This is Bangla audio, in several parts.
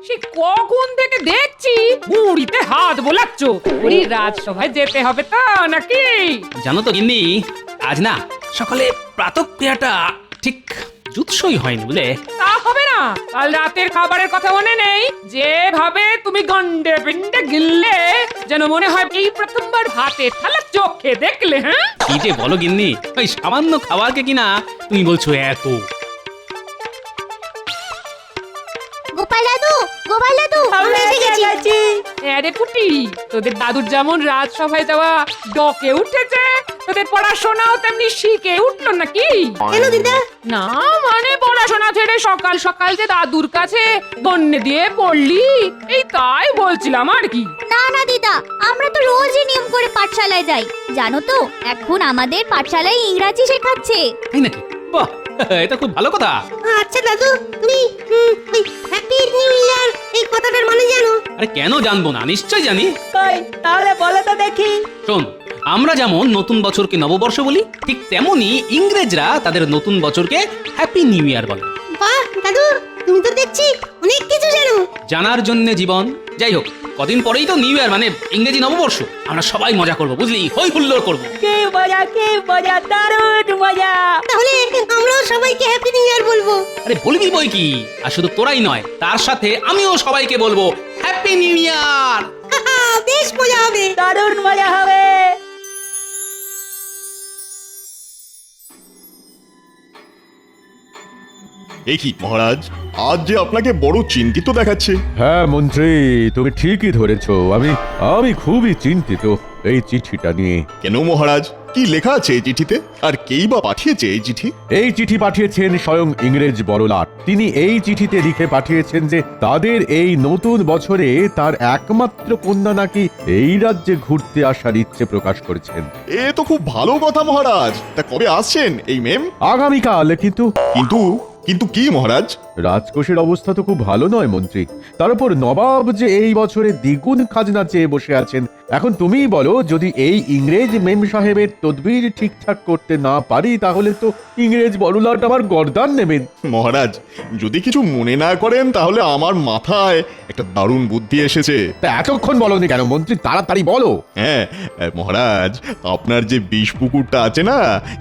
সে কখন থেকে দেখছি বুড়িতে হাত বোলাচ্ছ। ওই রাজসভায় যেতে হবে তো নাকি? জানো তো গিন্নি, আজ না সকালে প্রাতঃক্রিয়াটা ঠিক জুৎসই হয়নি বুঝলে। তা হবে না, কাল রাতের খাবারের কথা মনে নেই? যেভাবে তুমি গন্ডে পিন্ডে গিললে, যেন মনে হয় এই প্রথমবার ভাতে থালা চোখে দেখলে। হ্যাঁ, কি যে বলো গিন্নি, ওই সামান্য খাবারকে কিনা তুমি বলছো এত। গোপাল দাদু, গোপাল দাদু, আমরা এসে গেছি। আরে পুটি, তোদের দাদুর যেমন রাজসভায় যাওয়া ডকে উঠেছে, তোদের পড়াশোনাও তেমনি শিখে উঠলো নাকি? কেন দিদা? না মানে পড়াশোনা ছেড়ে সকাল সকাল যে দাদুর কাছে বন্যে দিয়ে পড়লি, এই তাই বলছিলাম আর কি। না না দিদা, আমরা তো রোজই নিয়ম করে পাঠশালায় যাই। জানো তো, এখন আমাদের পাঠশালায় ইংরাজি শেখাচ্ছে। তাই নাকি? বাহ, এটা খুব ভালো কথা। আচ্ছা দাদু, তুমি হ্যাপি নিউ ইয়ার এই কথাটার মানে জানো? আরে কেন জানবো না, নিশ্চয় জানি। কই তাহলে বলো তো দেখি। শোন, আমরা যেমন নতুন বছরকে নববর্ষ বলি, ঠিক তেমনি ইংরেজরা তাদের নতুন বছরকে হ্যাপি নিউ ইয়ার বলে। বাহ দাদু, তুমি তো দেখছি অনেক কিছু জানো। জানার জন্য জীবন। যাই হোক, কদিন পরেই তো নিউ ইয়ার, মানে ইংরেজি নববর্ষ। আমরা সবাই মজা করবো বুঝলি, হই হুল্লোড় করবো। কি মজা, দারুণ মজা। তাহলে আমরাও সবাইকে হ্যাপি নিউ ইয়ার বলবো। আরে বলবি বই কি, আর শুধু তোরাই নয়, তার সাথে আমিও সবাইকে বলবো হ্যাপি নিউ ইয়ার। বেশ মজা হবে। দারুণ মজা হবে। এ কি মহারাজ, আজ যে আপনাকে বড় চিন্তিত দেখাচ্ছে। হ্যাঁ মন্ত্রী, তুমি ঠিকই ধরেছো। আমি খুবই চিন্তিত এই চিঠিটা নিয়ে। কেন মহারাজ, কি লেখা আছে এই চিঠিতে, আর কেই বা পাঠিয়েছে এই চিঠি? এই চিঠি পাঠিয়েছেন স্বয়ং ইংরেজ বড়লাট। তিনি এই চিঠিতে লিখে পাঠিয়েছেন যে তাদের এই নতুন বছরে তার একমাত্র কন্যা নাকি এই রাজ্যে ঘুরতে আসার ইচ্ছে প্রকাশ করেছেন। এ তো খুব ভালো কথা মহারাজ। তা কবে আসছেন এই মেম? আগামীকাল। কিন্তু কিন্তু কি মহারাজ? রাজকোষের অবস্থা তো খুব ভালো নয় মন্ত্রী। তার উপর নবাব যে এই বছরে দ্বিগুণ খাজনা চেয়ে বসে আছেন। এখন তুমিই বলো, যদি এই ইংরেজ মেম সাহেবের তদবির ঠিকঠাক করতে না পারি, তাহলে তো ইংরেজ বড়লাট আমার গর্দান নেবেন। মহারাজ, যদি কিছু মনে না করেন, তাহলে আমার মাথায় একটা দারুণ বুদ্ধি এসেছে। তা এতক্ষণ বলনি কেন মন্ত্রী? তাড়াতাড়ি বলো। হ্যাঁ মহারাজ, আপনার যে বিষ পুকুরটা আছে না,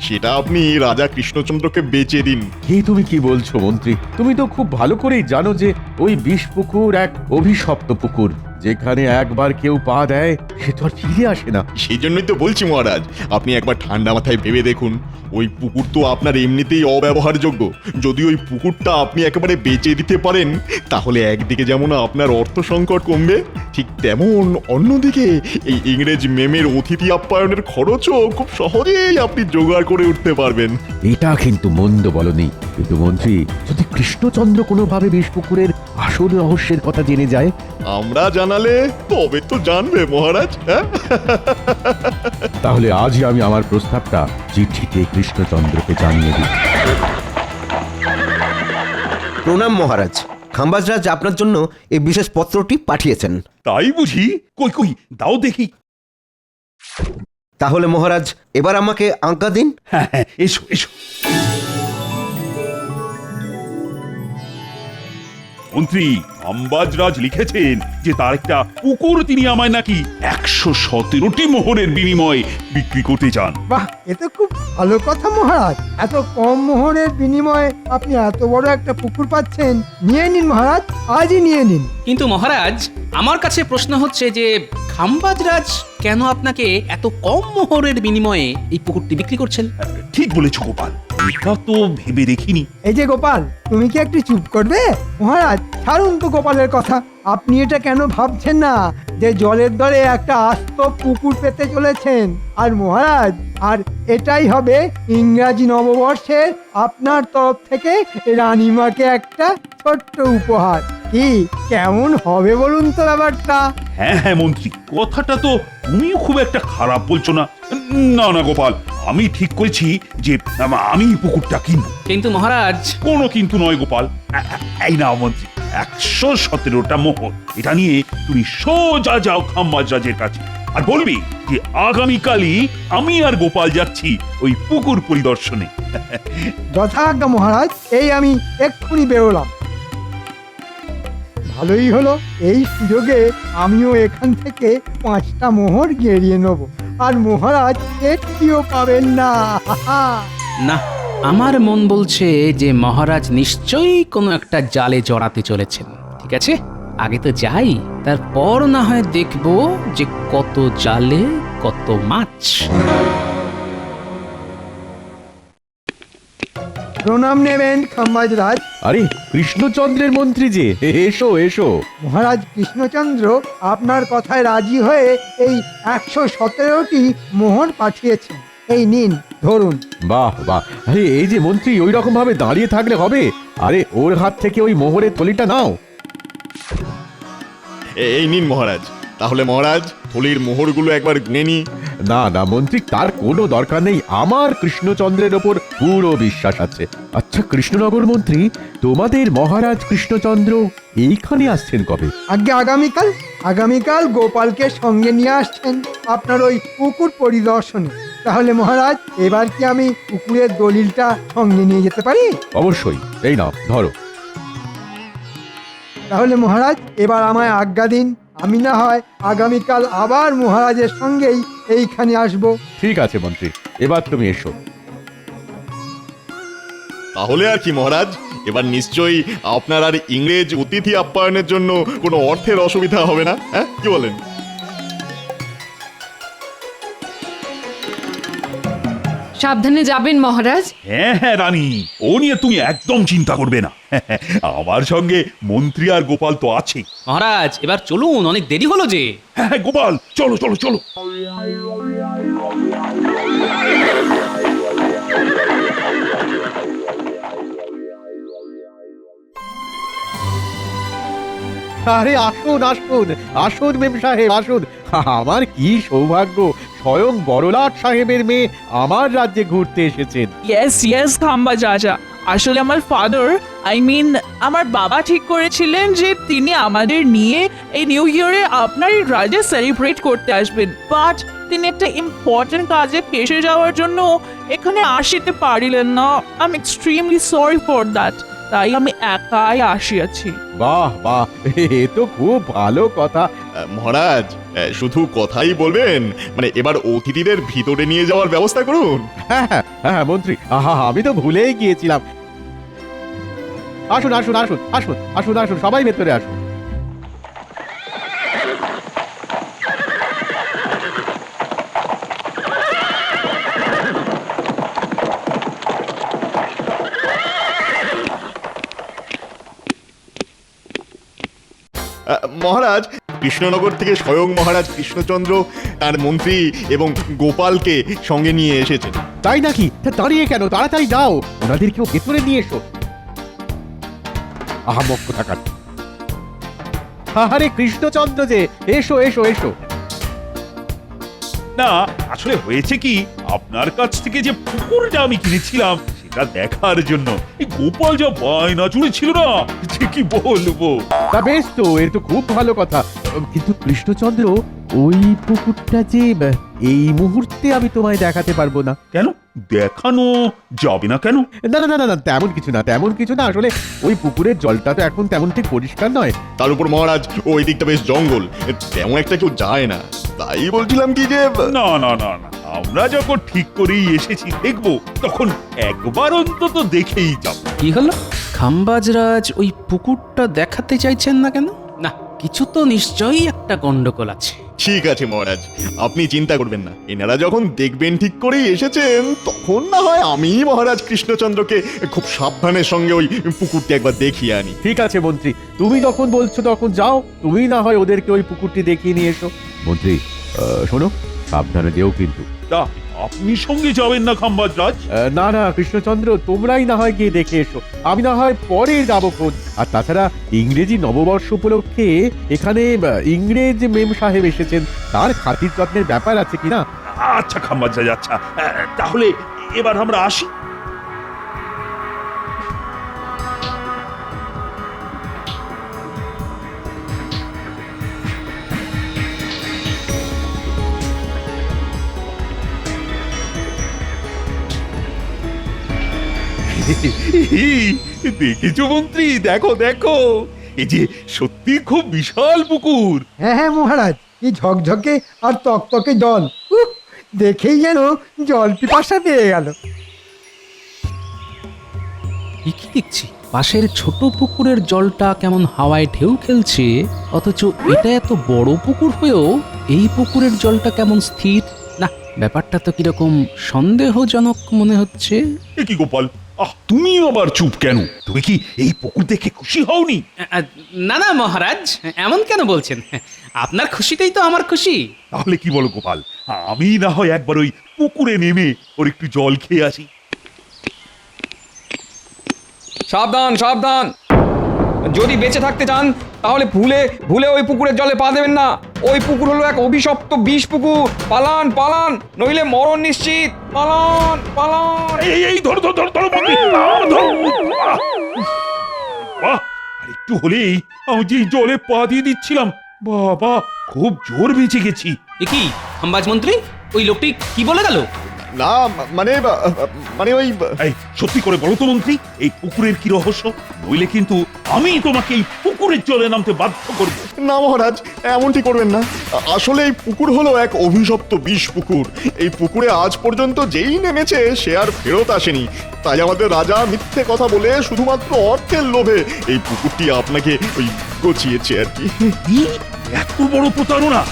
সেটা আপনি রাজা কৃষ্ণচন্দ্রকে বেচে দিন। তুমি কি বলছো মন্ত্রী? তুমি তো খুব ভালো করেই জানো যে ওই বিষ পুকুর এক অভিশপ্ত পুকুর। যেখানে একবার কেউ পা দেয়, সে তো আর ফিরে আসে না। সেই জন্যই তো বলছি মহারাজ, আপনি একবার ঠান্ডা মাথায় ভেবে দেখুন। ওই পুকুর তো আপনার এমনিতেই অব্যবহারযোগ্য। যদি ওই পুকুরটা আপনি একেবারে বেচে দিতে পারেন, তাহলে একদিকে যেমন আপনার অর্থ সংকট কমবে, ঠিক তেমন অন্যদিকে এই ইংরেজ মেমের অতিথি আপ্যায়নের খরচও খুব সহজেই আপনি জোগাড় করে উঠতে পারবেন। এটা কিন্তু মন্দ বলনি। কিন্তু মন্ত্রী, যদি কৃষ্ণচন্দ্র কোনোভাবে বিষ পুকুরের আসল রহস্যের কথা জেনে যায়? আমরা জানালে তবে তো জানবে মহারাজ। হ্যাঁ, তাহলে আজই আমি আমার প্রস্তাবটা চিঠিতে কৃষ্ণচন্দ্রকে জানিয়ে দিই। প্রণাম মহারাজ। খাম্বাজরাজ আপনার জন্য এই বিশেষ পত্রটি পাঠিয়েছেন। তাই বুঝি? কই কই দাও দেখি। তাহলে মহারাজ, এবার আমাকে আজ্ঞা দিন। হ্যাঁ হ্যাঁ, এসো এসো। মন্ত্রী, খাম্বাজরাজ লিখেছেন যে তার একটা পুকুর তিনি আমায় নাকি 117টি মোহরের বিনিময়ে বিক্রি করতে চান। বাহ, এ তো খুব ভালো কথা মহারাজ। এত কম মোহরের বিনিময়ে আপনি এত বড় একটা পুকুর পাচ্ছেন। নিয়ে নিন মহারাজ, আজই নিয়ে নিন। কিন্তু মহারাজ, আমার কাছে প্রশ্ন হচ্ছে যে খাম্বাজরাজ কেন আপনাকে এত কম মোহরের বিনিময়ে এই পুকুরটি বিক্রি করছেন? ঠিক বলেছ গোপাল, এটা তো ভেবে দেখিনি। এই যে গোপাল, তুমি কি একটু চুপ করবে? মহারাজ, ছাড়ুন তো গোপালের কথা। আপনি এটা কেন ভাবছেন না যে জলের দরে একটা আস্ত পুকুর পেতে চলেছেন? আর মহারাজ, আর এটাই হবে ইংরাজি নববর্ষের আপনার তরফ থেকে রানীমাকে একটা ছোট্ট উপহার। কি কেমন হবে বলুন তো ব্যাপারটা? হ্যাঁ হ্যাঁ মন্ত্রী, কথাটা তো তুমিও খুব একটা খারাপ বলছো না। না না গোপাল, আমি ঠিক করেছি যে আমি এই পুকুরটা কিনবো। কিন্তু মহারাজ, কোনো কিন্তু নয় গোপাল। এই নাও মন্ত্রী, 117টা মোহর। এটা নিয়ে তুমি সোজা যাও খাম্বাজরাজের কাছে, আর বলবি যে আগামীকালই আমি আর গোপাল যাচ্ছি ওই পুকুর পরিদর্শনে। যথাজ্ঞা মহারাজ, এই আমি এক্ষুনি বেরোলাম। ভালোই হলো, এই সুযোগে আমিও এখান থেকে 5টা মোহর গেড়িয়ে নেব, আর মহারাজ একটিও পাবেন না। না, আমার মন বলছে যে মহারাজ নিশ্চয়ই কোনো একটা জালে জড়াতে চলেছেন। ঠিক আছে, আগে তো যাই, তারপর না হয় দেখব যে কত জালে কত মাছ। প্রণাম নেবেন খাম্বাজরাজ। আরে কৃষ্ণচন্দ্রের মন্ত্রী যে, এসো এসো। মহারাজ কৃষ্ণচন্দ্র আপনার কথায় রাজি হয়ে এই 117টি মোহর পাঠিয়েছেন। এই নিন, ধরুন। বাহ বাহ, আরে এই যে মন্ত্রী ওই রকম ভাবে দাঁড়িয়ে থাকলে হবে? আরে ওর হাত থেকে ওই মোহরের থলিটা নাও। এই নিন মহারাজ। তাহলে মহারাজ, থলির মোহরগুলো একবার গুনে নি। না না মন্ত্রী, তার কোনো দরকার নেই, আমার কৃষ্ণচন্দ্রের ওপর পুরো বিশ্বাস আছে। আচ্ছা কৃষ্ণনগর মন্ত্রী, তোমাদের মহারাজ কৃষ্ণচন্দ্র এইখানে আসছেন কবে? আগে আগামীকাল। আগামীকাল গোপালকে সঙ্গে নিয়ে আসছেন আপনার ওই পুকুর পরিদর্শনে। তাহলে মহারাজ, এবার কি আমি পুকুরের দলিলটা সঙ্গে নিয়ে যেতে পারি? অবশ্যই, এই নাও ধরো। তাহলে মহারাজ, এবার আমায় আজ্ঞা দিন, আমি না হয় আগামীকাল আবার মহারাজের সঙ্গেই এইখানে আসব। ঠিক আছে মন্ত্রী, এবার তুমি এসো। তাহলে আর কি মহারাজ, এবার নিশ্চয়ই আপনার আর ইংরেজ অতিথি আপ্যায়নের জন্য কোনো অর্থের অসুবিধা হবে না, হ্যাঁ কি বলেন? সাবধানে যাবেন মহারাজ। হ্যাঁ হ্যাঁ রানী, ও নিয়ে তুমি একদম চিন্তা করবে না। আমার সঙ্গে মন্ত্রী আর গোপাল তো আছে। মহারাজ এবার চলুন, অনেক দেরি হলো যে। হ্যাঁ হ্যাঁ গোপাল, চলো চলো চলো। আরে আসুন আসুন আসুন মেম সাহেব আসুন। আমার কি সৌভাগ্য, স্বয়ং বড়লাট সাহেবের মেয়ে আমার রাজ্যে ঘুরতে এসেছেন। ইয়েস খাম্বাজ রাজা, আসলে আমার ফাদার আমার বাবা ঠিক করেছিলেন যে তিনি আমাদের নিয়ে এই নিউ ইয়ারে আপনার এই রাজ্যে সেলিব্রেট করতে আসবেন, বাট তিনি একটা ইম্পর্টেন্ট কাজে ফেসে যাওয়ার জন্য এখানে আসতে পারিলেন না। I am extremely sorry for that, তাই আমি একাই আসিয়াছি। বাহ বাহ, এ তো খুব ভালো কথা। মহারাজ, শুধু কথাই বলবেন, মানে এবার অতিথিদের ভিতরে নিয়ে যাওয়ার ব্যবস্থা করুন। হ্যাঁ হ্যাঁ হ্যাঁ মন্ত্রী, আহা আমি তো ভুলেই গিয়েছিলাম। আসুন আসুন আসুন আসুন আসুন আসুন, সবাই ভেতরে আসুন। মহারাজ, কৃষ্ণনগর থেকে স্বয়ং মহারাজ কৃষ্ণচন্দ্র তার মন্ত্রী এবং গোপালকে সঙ্গে নিয়ে এসেছেন। তাই নাকি? তা দাঁড়িয়ে কেন, তাড়াতাড়ি যাও, ওনাদেরকেও ভেতরে নিয়ে এসো। আহামক কোথাকার। আরে কৃষ্ণচন্দ্র যে, এসো এসো এসো। না আসলে হয়েছে কি, আপনার কাছ থেকে যে পুকুরটা আমি কিনেছিলাম সেটা দেখার জন্য এই গোপাল যা বায়না জুড়েছিল না, যে কি বলবো। তা বেশ তো, এর তো খুব ভালো কথা। কিন্তু কৃষ্ণচন্দ্র, ওই পুকুরটা যে এই মুহূর্তে আমি তোমায় দেখাতে পারবো না। কেন দেখানো যাবে না কেন? না না না না, তেমন কিছু না, তেমন কিছু না। আসলে ওই পুকুরের জলটা তো এখন তেমন ঠিক পরিষ্কার নয়। তার উপর মহারাজ, ওই দিকটা বেশ জঙ্গল, তেমন একটা কেউ যায় না। তাই বলছিলাম কি যে না না না না, আমরা যখন ঠিক করেই এসেছি দেখবো, তখন একবার অন্তত দেখেই যাব। কি হলো, খাম্বাজরাজ ওই পুকুরটা দেখাতে চাইছেন না কেন? না, কিছু তো নিশ্চয়ই একটা গন্ডগোল আছে। ঠিক আছে মহারাজ, আপনি চিন্তা করবেন না। এনারা যখন দেখবেন ঠিক করেই এসেছেন, তখন না হয় আমি মহারাজ কৃষ্ণচন্দ্রকে খুব সাবধানের সঙ্গে ওই পুকুরটি একবার দেখিয়ে আনি। ঠিক আছে মন্ত্রী, তুমি যখন বলছো তখন যাও, তুমি না হয় ওদেরকে ওই পুকুরটি দেখিয়ে নিয়ে এসো। মন্ত্রী শোনো, সাবধানে যেও কিন্তু। তা আপনি সঙ্গে যাবেন না খাম্বাজ রাজ? না না কৃষ্ণচন্দ্র, তোমরাই না হয় গিয়ে দেখে এসো, আমি না হয় পরে যাবো খোঁজ। আর তাছাড়া ইংরেজি নববর্ষ উপলক্ষে এখানে ইংরেজ মেম সাহেব এসেছেন, তার খাতির যত্নের ব্যাপার আছে কিনা। আচ্ছা খাম্বাজ রাজ, আচ্ছা তাহলে এবার আমরা আসি। দেখেছো মন্ত্রী, দেখো দেখো, এই যে সত্যি খুব বিশাল পুকুর। হ্যাঁ হ্যাঁ মহারাজ, কি ঝকঝকে আর তকতকে জল। উফ, দেখেই যেন জল পিপাসা পেয়ে গেল। কি কি দেখছি পাশের ছোট পুকুরের জলটা কেমন হাওয়ায় ঢেউ খেলছে, অথচ এটা এত বড় পুকুর হয়েও এই পুকুরের জলটা কেমন স্থির। না, ব্যাপারটা তো কিরকম সন্দেহজনক মনে হচ্ছে। এ কি গোপাল, তুমি আবার চুপ কেন? তুমি কি এই পুকুর দেখে খুশি হওনি? না না মহারাজ, এমন কেন বলছেন? আপনার খুশিতেই তো আমার খুশি। তাহলে কি বলো গোপাল, আমি না হয় একবার ওই পুকুরে নেমে ওর একটু জল খেয়ে আসি। সাবধান সাবধান, যদি বেঁচে থাকতে চান তাহলে ভুলে ভুলে ওই পুকুরের জলে পা দেবেন না। ওই পুকুর হলো এক অভিশপ্ত বিষ পুকুর। পালান পালান, নইলে মরণ নিশ্চিত। পালান পালান। এই ধরো ধরো ধরো ধরো বন্ধু, ধরো। বাহ, আর একটু হলেই আমি যে জলে পা দিয়ে দিচ্ছিলাম। বাবা, খুব জোর বেঁচে গেছি। এ কি খাম্বাজ মন্ত্রী, ওই লোকটি কি বলে গেল? না মানে মানে ওই এই সত্যি করে বলো তো মন্ত্রী, এই পুকুরের কি রহস্য? নইলে কিন্তু আমি তোমাকে এই পুকুরের জলে নামতে বাধ্য করব। না মহারাজ, এমনটি করবেন না। আসলে এই পুকুর হলো এক অভিশপ্ত বিষ পুকুর। এই পুকুরে আজ পর্যন্ত যেই নেমেছে সে আর ফেরত আসেনি। তাই আমাদের রাজা মিথ্যে কথা বলে শুধুমাত্র অর্থের লোভে এই পুকুরটি আপনাকে ওই গচিয়েছে আর কি। কি? এত বড় প্রতারণা!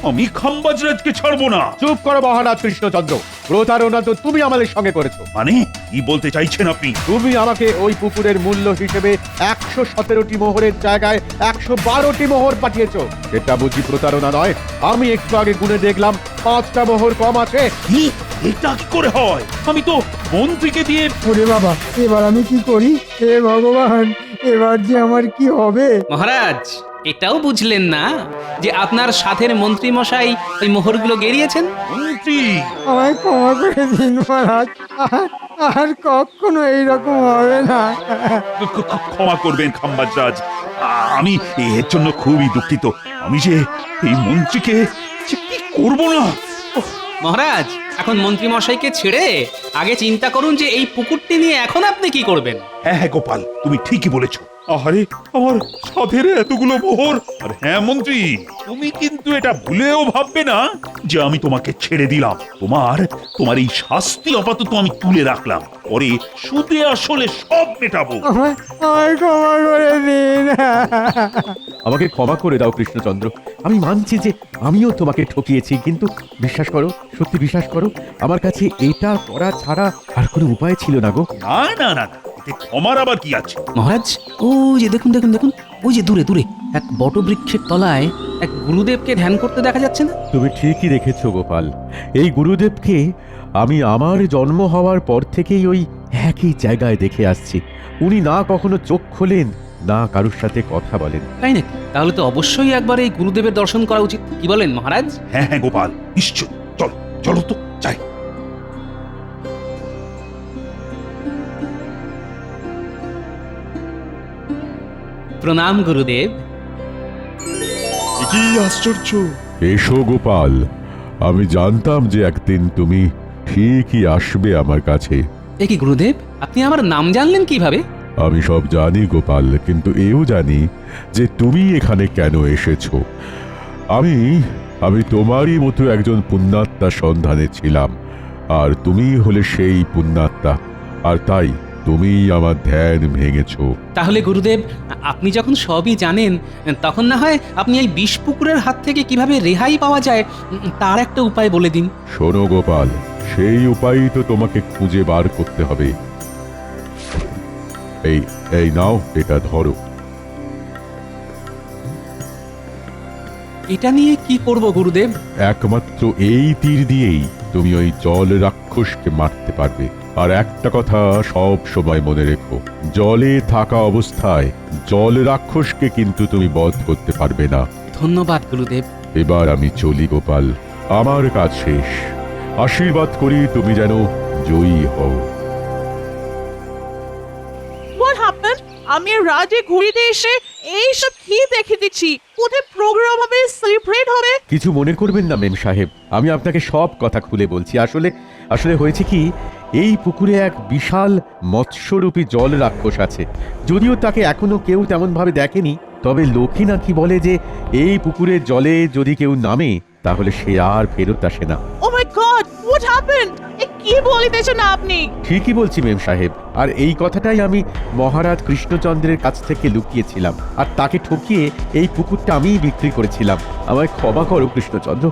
আমি খাম্বাজ রাজকে ছাড়বো না। চুপ করো মহারাজ কৃষ্ণচন্দ্র, প্রতারণা তো তুমি আমাদের সঙ্গে করেছো। মানে কি বলতে চাইছেন আপনি? তুমি আমাকে ওই পুকুরের মূল্য হিসেবে 117টি মোহরের জায়গায় 112টি মোহর পাঠিয়েছো। এটা বুঝি প্রতারণা নয়? আমি একটু আগে গুনে দেখলাম 5টা মোহর কম আছে। কি? এটা কি করে হয়? আমি তো মন্ত্রীকে দিয়ে। ওরে বাবা, এবার আমি কি করি? হে ভগবান, এবার যে আমার কি হবে? মহারাজ, এটাও বুঝলেন না যে আপনার সাথের মন্ত্রী মশাই ওই মোহরগুলো গেরিয়েছেন? মন্ত্রী, আমায় ক্ষমা করে দিন মহারাজ, আর কখনো এইরকম হবে না। ক্ষমা করবেন খাম্বাজ রাজ, আমি এর জন্য খুবই দুঃখিত। আমি যে এই মন্ত্রীকে যে কি করবো না। মহারাজ, এখন মন্ত্রী মশাইকে ছেড়ে আগে চিন্তা করুন যে এই পুকুরটি নিয়ে এখন আপনি কি করবেন। হ্যাঁ হ্যাঁ গোপাল, তুমি ঠিকই বলেছো। আরে আমার সাধের এতগুলো মোহর। আর হ্যাঁ মন্ত্রী, তুমি কিন্তু এটা ভুলেও ভাববে না যে আমি তোমাকে ছেড়ে দিলাম। তোমার এই শাস্তি আপাতত আমি তুলে রাখলাম, পরে সুদে আসলে সব মেটাবো। আমায় ক্ষমা করে দিন। আমাকে ক্ষমা করে দাও কৃষ্ণচন্দ্র, আমি মানছি যে আমিও তোমাকে ঠকিয়েছি, কিন্তু বিশ্বাস করো, সত্যি বিশ্বাস করো, আমার কাছে এটা করা ছাড়া আর কোনো উপায় ছিল না গো। না না না, এতে ক্ষমার আবার কি আছে? মহারাজ, ও যে দেখুন দেখুন দেখুন, ওই যে দূরে দূরে এক বটবৃক্ষের তলায় এক গুরুদেবকে ধ্যান করতে দেখা যাচ্ছে না? তুমি ঠিকই দেখেছো গোপাল, এই গুরুদেবকে আমি আমার জন্ম হওয়ার পর থেকেই ওই একই জায়গায় দেখে আসছি। উনি না কখনো চোখ খোলেন, না কারুর সাথে কথা বলেন। তাই নাকি? তাহলে তো অবশ্যই একবার এই গুরুদেবের দর্শন করা উচিত। কি বলেন মহারাজ? হ্যাঁ হ্যাঁ গোপাল, নিশ্চয়। চলো চলো তো যাই। প্রণাম গুরুদেব। কি আশ্চর্য! এসো গোপাল, আমি জানতাম যে একদিন তুমি ঠিকই আসবে আমার কাছে। এ কি গুরুদেব, আপনি আমার নাম জানলেন কিভাবে? আমি সব জানি গোপাল, কিন্তু এও জানি যে তুমি এখানে কেন এসেছো। আমি তোমারই মতো একজন পুণ্যাত্মার সন্ধানে ছিলাম, আর তুমি হলে সেই পুণ্যাত্মা, আর তাই তুমি আমার ধ্যান ভেঙেছো। তাহলে গুরুদেব, আপনি যখন সবই জানেন, তখন না হয় আপনি এই বিষ পুকুরের হাত থেকে কিভাবে রেহাই পাওয়া যায় তার একটা উপায় বলে দিন। শোনো গোপাল, সেই উপায়ই তো তোমাকে খুঁজে বার করতে হবে। এই নাও, এটা ধরো। এটা নিয়ে কি করব গুরুদেব? একমাত্র এই তীর দিয়েই তুমি ওই জল রাক্ষসকে মারতে পারবে। আর একটা কথা সব সময় মনে রেখো, জলে থাকা অবস্থায় জল রাক্ষসকে কিন্তু তুমি বধ করতে পারবে না। ধন্যবাদ গুরুদেব। এবার আমি চলি গোপাল, আমার কাজ শেষ। আশীর্বাদ করি তুমি যেন জয়ী হও। What happened? আমি রাজে ঘুরিতে এসে এইসব কি দেখে দিচ্ছি? কোথায় প্রোগ্রাম হবে, সেলিব্রেট হবে? কিছু মনে করবেন না মেম সাহেব, আমি আপনাকে সব কথা খুলে বলছি। আসলে হয়েছে কি, এই পুকুরে এক বিশাল মৎস্যরূপী জল রাক্ষস আছে। যদিও তাকে এখনো কেউ তেমন ভাবে দেখেনি, তবে লোকে নাকি বলে যে এই পুকুরের জলে যদি কেউ নামে তাহলে সে আর ফেরত আসে না। ও মাই গড, হোয়াট হ্যাপেন্ড? কি বলিতেছেন আপনি? ঠিকই বলছি মেম সাহেব, আর এই কথাটাই আমি মহারাজ কৃষ্ণচন্দ্রের কাছ থেকে লুকিয়েছিলাম, আর তাকে ঠকিয়ে এই পুকুরটা আমিই বিক্রি করেছিলাম। আমায় ক্ষমা করো কৃষ্ণচন্দ্র,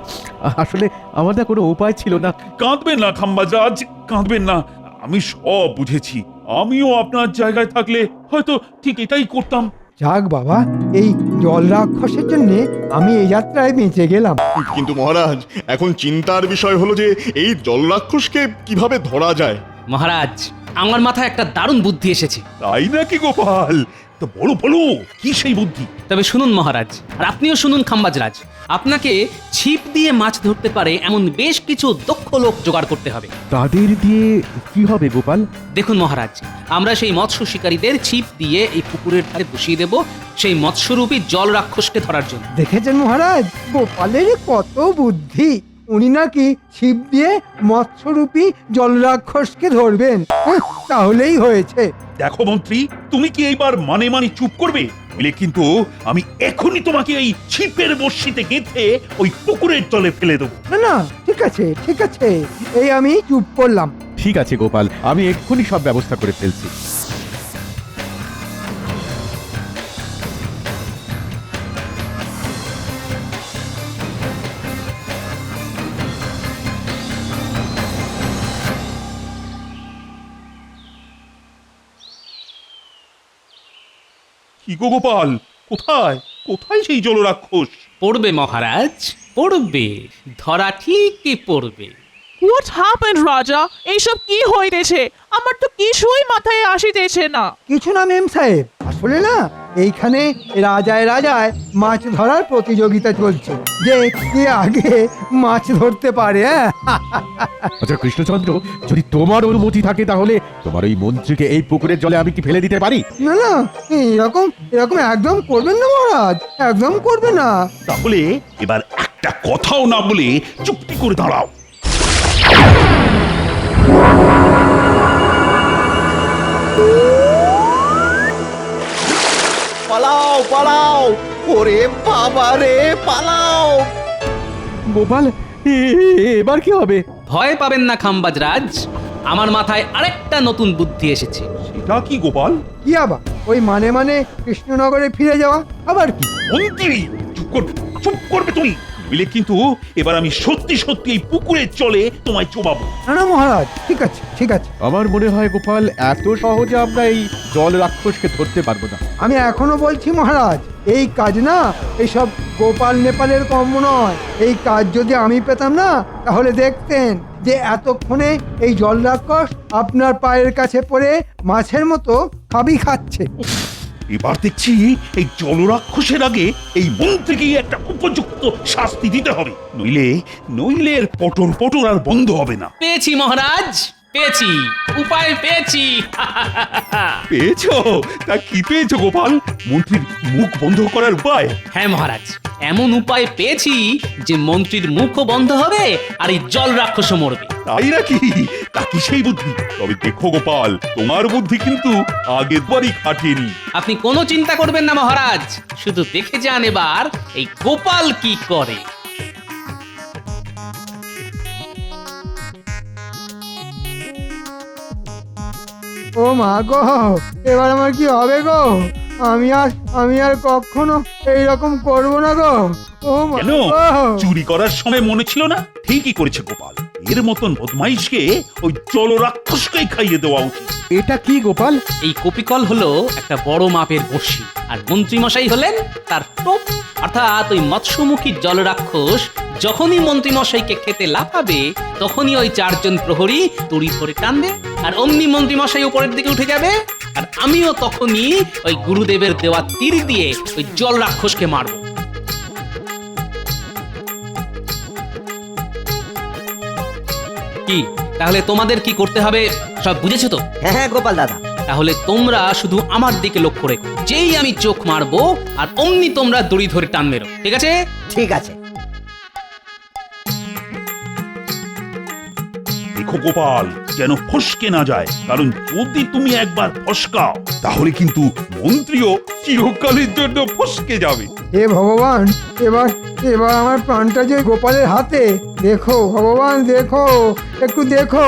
আসলে আমার না কোনো উপায় ছিল না। কাঁদবেন না খাম্বাজরাজ, কাঁদবেন না। আমি সব বুঝেছি। আমিও আপনার জায়গায় থাকলে হয়তো ঠিক এটাই করতাম। যাক বাবা, এই জল রাক্ষসের জন্য আমি এই যাত্রায় বেঁচে গেলাম। কিন্তু মহারাজ, এখন চিন্তার বিষয় হলো যে এই জলরাক্ষসকে কিভাবে ধরা যায়। মহারাজ, আমার মাথায় একটা দারুণ বুদ্ধি এসেছে। তাই নাকি গোপাল? তো বলো বলো, কি সেই বুদ্ধি? তবে শুনুন মহারাজ, আর আপনিও শুনুন খাম্বাজরাজ, আপনাকে ছিপ দিয়ে মাছ ধরতে পারে এমন বেশ কিছু দক্ষ লোক জোগাড় করতে হবে। তাদের দিয়ে কি হবে গোপাল? দেখুন মহারাজ, আমরা সেই মৎস্য শিকারীদের ছিপ দিয়ে এই পুকুরের ধারে বসিয়ে দেব সেই মৎস্যরূপী জল রাক্ষসকে ধরার জন্য। দেখেছেন মহারাজ, গোপালের কত বুদ্ধি! উনি নাকি ছিপ দিয়ে মৎস্যরূপী জল রাক্ষসকে ধরবেন। তাহলেই হয়েছে। দেখো মন্ত্রী, তুমি কি এইবার মানে মানে চুপ করবে? বলে কিন্তু আমি এখনই তোমাকে এই ছিপের বড়শিতে গেঁথে ওই পুকুরের জলে ফেলে দেবো। না না, ঠিক আছে ঠিক আছে, এই আমি চুপ করলাম। ঠিক আছে গোপাল, আমি এক্ষুনি সব ব্যবস্থা করে ফেলছি। কি গো গোপাল, কোথায় কোথায় সেই জলরাক্ষস? পড়বে মহারাজ, পড়বে, ধরা ঠিকই পড়বে। হোয়াট হ্যাপেন্ড রাজা? এইসব কি হইতেছে? আমার তো কিছুই মাথায় আসিতেছে না। কিছু না মেম সাহেব, আসলে না এইখানে রাজায় রাজায় মাছ ধরার প্রতিযোগিতা চলছে, যে কে আগে মাছ ধরতে পারে। আচ্ছা কৃষ্ণচন্দ্র, যদি তোমার অনুমতি থাকে তাহলে তোমার ওই মন্ত্রীকে এই পুকুরের জলে আমি কি ফেলে দিতে পারি? না না, এরকম এরকম একদম করবেন না মহারাজ, একদম করবে না। তাহলে এবার একটা কথাও না বলে চুপটি করে দাঁড়াও। পালাও পালাও, ওরে বাবা রে, পালাও! গোপাল, এবার কি হবে? ভয় পাবেন না খাম্বাজরাজ, আমার মাথায় আরেকটা নতুন বুদ্ধি এসেছে। সেটা কি গোপাল? কি আবার ওই মানে মানে কৃষ্ণনগরে ফিরে যাওয়া? আবার কি? মন্ত্রী, চুপ করবে তুমি? বলে কিন্তু এবার আমি সত্যি সত্যি এই পুকুরের জলে তোমায় চোবাবো। না না মহারাজ, ঠিক আছে ঠিক আছে। আমার মনে হয় গোপাল, এত সহজে আমরা এই জল রাক্ষসকে ধরতে পারবো না। আমি এখনো বলছি মহারাজ, এই কাজ না এইসব গোপাল নেপালের কর্ম নয়। এই কাজ যদি আমি পেতাম না, তাহলে দেখতেন যে এতক্ষণে এই জল রাক্ষস আপনার পায়ের কাছে পড়ে মাছের মতো খাবি খাচ্ছে। এবার দেখছি এই জলরাক্ষসের আগে এই মন্ত্রীকে একটা উপযুক্ত শাস্তি দিতে হবে, নইলে নইলে এর পটর পটর আর বন্ধ হবে না। পেয়েছি মহারাজ, পেয়েছি, উপায় পেয়েছি। পেয়েছো? তা কি পেয়েছো গোপাল? মন্ত্রীর মুখ বন্ধ করার উপায়? হ্যাঁ মহারাজ, এমন উপায় পেয়েছি যে মন্ত্রীর মুখও বন্ধ হবে আর এই জল রাক্ষসও মরবে। তাই নাকি? তা কি সেই বুদ্ধি? তবে দেখো গোপাল, তোমার বুদ্ধি কিন্তু আগের বারই খাটেনি। আপনি কোনো চিন্তা করবেন না মহারাজ, শুধু দেখে যান এবার এই গোপাল কি করে। ও মা গো, এবার আমার কি হবে গো? আমি আর কখনো এইরকম করব না গো। ও মা কেন? চুরি করার সময় মনে ছিল না? ঠিকই করেছে গোপাল, এর মতন বদমাইশকে ওই জলরাক্ষসকেই খাইয়ে দেওয়া উচিত। এটা কি গোপাল? এই কপিকল হলো একটা বড় মাপের বড়শি, আর মন্ত্রী মশাই হলেন তার টোপ। অর্থাৎ ওই মৎস্যমুখী জলরাক্ষস যখনই মন্ত্রী মশাইকে খেতে লাফাবে, তখনই ওই চারজন প্রহরী দড়ি ধরে টানবে, আর অমনি মন্ত্রী মশাই উপরের দিকে উঠে যাবে, আর আমিও তখনই ওই গুরুদেবের দেওয়া তীর দিয়ে ওই জল রাক্ষসকে মারবো। কি তাহলে তোমাদের কি করতে হবে সব বুঝেছো তো? হ্যাঁ গোপাল দাদা। তাহলে তোমরা শুধু আমার দিকে লক্ষ্য রেখো, যেই আমি চোখ মারবো আর অমনি তোমরা দড়ি ধরে টান মেরো, ঠিক আছে? ঠিক আছে। দেখো রেখো গোপাল, যেন ফসকে না যায়, কারণ যদি তুমি একবার ফসকাও তাহলে কিন্তু মন্ত্রীও চিরকালের জন্য ফসকে যাবে। হে ভগবান, এবার এবার আমার প্রাণটা যে গোপালের হাতে। দেখো ভগবান, দেখো, একটু দেখো।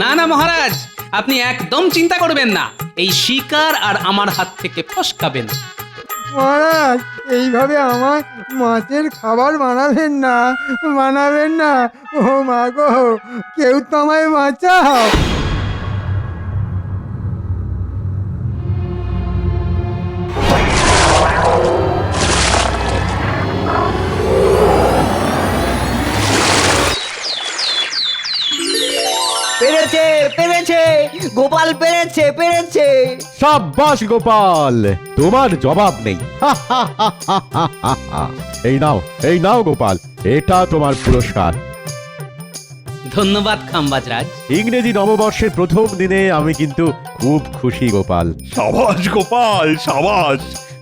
না না মহারাজ, আপনি একদম চিন্তা করবেন না, এই শিকার আর আমার হাত থেকে ফসকাবে না। মহারাজ, এইভাবে আমার মাছের খাবার বানাবেন না, বানাবেন না। ও মা গো, কেউ তো আমায় বাঁচাও। পেরেছে, পেরেছে, গোপাল পেরেছে, পেরেছে। সাব্বাস গোপাল, তোমার জবাব নেই। এই নাও, এই নাও গোপাল, এটা তোমার পুরস্কার। ধন্যবাদ খাম্বাজরাজ। ইংরেজি নববর্ষের প্রথম দিনে আমি কিন্তু খুব খুশি গোপাল। সাবাস গোপাল, সাবাস,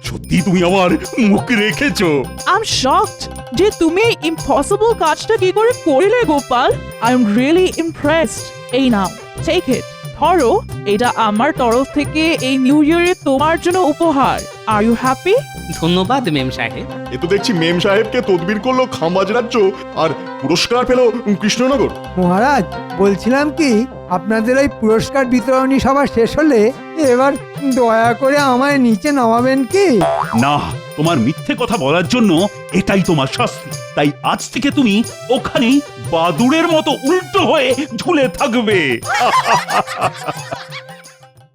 সত্যি তুমি আমার মুখ রেখেছো। আই এম শকড যে তুমি ইম্পসিবল কাজটা কি করে করলে Gopal. I am really impressed. এই নাও, টেক ইট। ধরো, এটা আমার তরফ থেকে এই নিউ ইয়ারে তোমার জন্য উপহার। Are you happy? ধন্যবাদ মেম সাহেব। এ তো দেখছি মেম সাহেবকে তদবির করলো খাম্বাজ রাজ্য, আর পুরস্কার পেল কৃষ্ণনগর। মহারাজ, বলছিলাম কি, আপনাদের ওই পুরস্কার বিতরণী সভা শেষ হলে এবার দয়া করে আমায় নিচে নামাবেন কি? না, তোমার মিথ্যে কথা বলার জন্য এটাই তোমার শাস্তি। তাই আজ থেকে তুমি ওখানেই বাদুড়ের মতো উল্টো হয়ে ঝুলে থাকবে।